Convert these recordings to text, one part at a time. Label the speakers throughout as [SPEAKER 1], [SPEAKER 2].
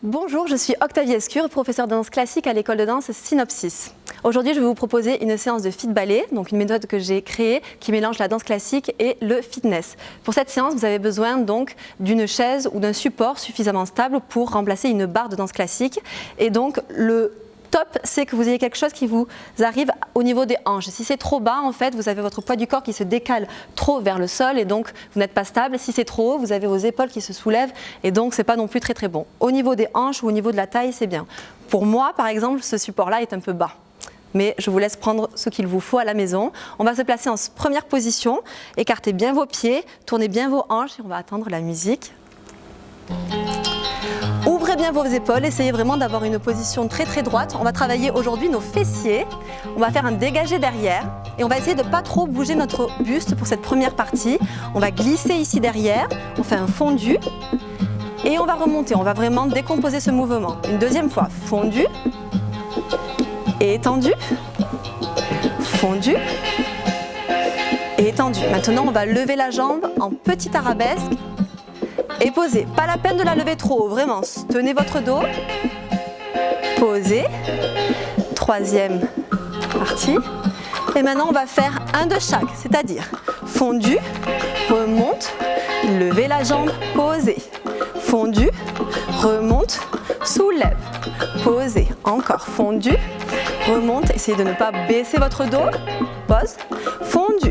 [SPEAKER 1] Bonjour, je suis Octavie Escure, professeure de danse classique à l'école de danse Synopsis. Aujourd'hui, je vais vous proposer une séance de fit ballet, donc une méthode que j'ai créée qui mélange la danse classique et le fitness. Pour cette séance, vous avez besoin donc d'une chaise ou d'un support suffisamment stable pour remplacer une barre de danse classique. Et donc, le top, c'est que vous ayez quelque chose qui vous arrive au niveau des hanches. Si c'est trop bas, en fait, vous avez votre poids du corps qui se décale trop vers le sol et donc vous n'êtes pas stable. Si c'est trop haut, vous avez vos épaules qui se soulèvent et donc c'est pas non plus très bon. Au niveau des hanches ou au niveau de la taille, c'est bien. Pour moi, par exemple, ce support-là est un peu bas. Mais je vous laisse prendre ce qu'il vous faut à la maison. On va se placer en première position, écartez bien vos pieds, tournez bien vos hanches et on va attendre la musique. Ouvrez bien vos épaules, essayez vraiment d'avoir une position très droite. On va travailler aujourd'hui nos fessiers. On va faire un dégagé derrière et on va essayer de ne pas trop bouger notre buste pour cette première partie. On va glisser ici derrière, on fait un fondu et on va remonter. On va vraiment décomposer ce mouvement. Une deuxième fois, fondu, étendu, fondu, étendu. Maintenant, on va lever la jambe en petite arabesque. Et posez, pas la peine de la lever trop haut, vraiment, tenez votre dos, posez, troisième partie, et maintenant on va faire un de chaque, c'est-à-dire fondu, remonte, levez la jambe, posez, fondu, remonte, soulève, posez, encore fondu, remonte, essayez de ne pas baisser votre dos, pose, fondu,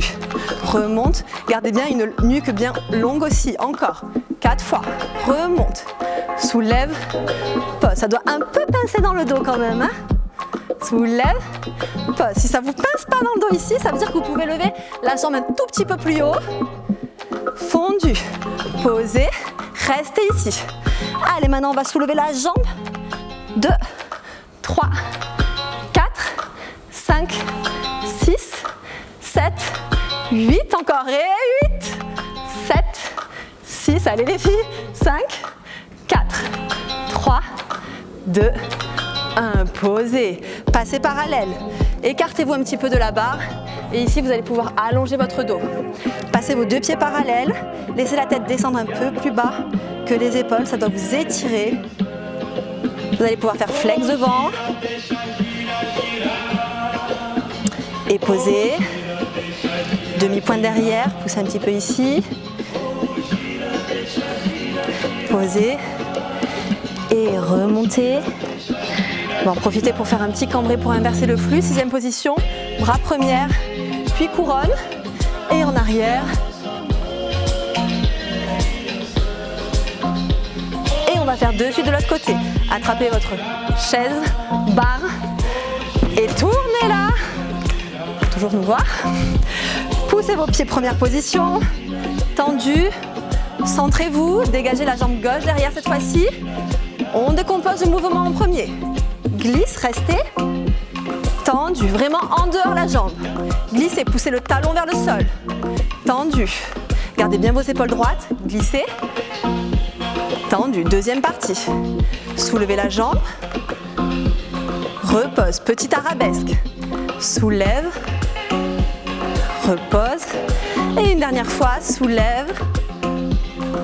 [SPEAKER 1] remonte, gardez bien une nuque bien longue aussi, encore. 4 fois, remonte, soulève, pose. Ça doit un peu pincer dans le dos quand même. Hein? Soulève, pose. Si ça ne vous pince pas dans le dos ici, ça veut dire que vous pouvez lever la jambe un tout petit peu plus haut. Fondu, posez, restez ici. Allez, maintenant on va soulever la jambe. 2, 3, 4, 5, 6, 7, 8, encore et 8, 7, 6, allez les filles, 5, 4, 3, 2, 1, posez, passez parallèle, écartez-vous un petit peu de la barre et ici vous allez pouvoir allonger votre dos. Passez vos deux pieds parallèles, laissez la tête descendre un peu plus bas que les épaules, ça doit vous étirer. Vous allez pouvoir faire flex devant et poser, demi-pointe derrière, poussez un petit peu ici. Posez et remontez. On va en profiter pour faire un petit cambré pour inverser le flux. Sixième position, bras première, puis couronne et en arrière. Et on va faire deux suites de l'autre côté. Attrapez votre chaise, barre et tournez là. Toujours nous voir. Poussez vos pieds, première position, tendu. Centrez-vous, dégagez la jambe gauche derrière cette fois-ci. On décompose le mouvement en premier. Glisse, restez. Tendu, vraiment en dehors la jambe. Glissez, poussez le talon vers le sol. Tendu. Gardez bien vos épaules droites. Glissez. Tendu, deuxième partie. Soulevez la jambe. Repose, petite arabesque. Soulève. Repose. Et une dernière fois, soulève.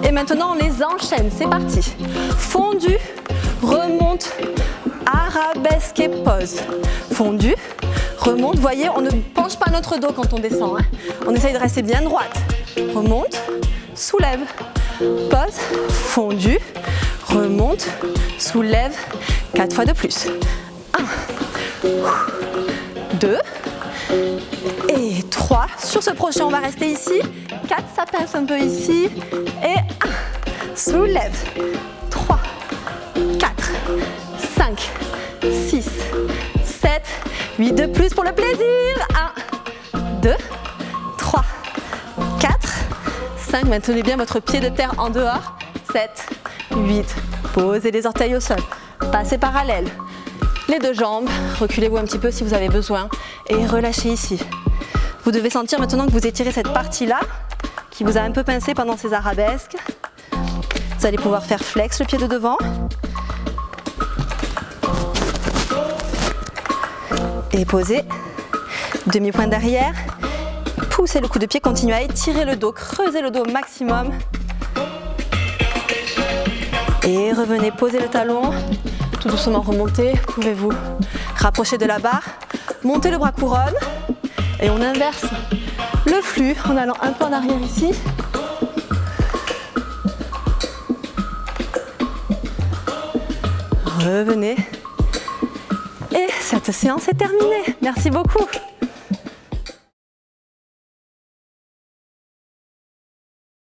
[SPEAKER 1] Et maintenant, on les enchaîne. C'est parti. Fondu, remonte, arabesque et pose. Fondu, remonte. Voyez, on ne penche pas notre dos quand on descend. Hein. On essaye de rester bien droite. Remonte, soulève, pose, fondu, remonte, soulève. 4 fois de plus. 1, 2 et 3. Sur ce prochain, on va rester ici. 4, ça pince un peu ici. Et 1, soulève. 3, 4, 5, 6, 7, 8 de plus pour le plaisir. 1, 2, 3, 4, 5. Maintenez bien votre pied de terre en dehors. 7, 8. Posez les orteils au sol. Passez parallèle. Les deux jambes. Reculez-vous un petit peu si vous avez besoin. Et relâchez ici. Vous devez sentir maintenant que vous étirez cette partie-là qui vous a un peu pincé pendant ces arabesques. Vous allez pouvoir faire flex le pied de devant. Et posez. Demi-pointe derrière. Poussez le coup de pied, continuez à étirer le dos, creusez le dos au maximum. Et revenez, posez le talon, tout doucement remontez. Pouvez-vous rapprocher de la barre, monter le bras couronne et on inverse le flux en allant un peu en arrière ici. Revenez. Et cette séance est terminée. Merci beaucoup.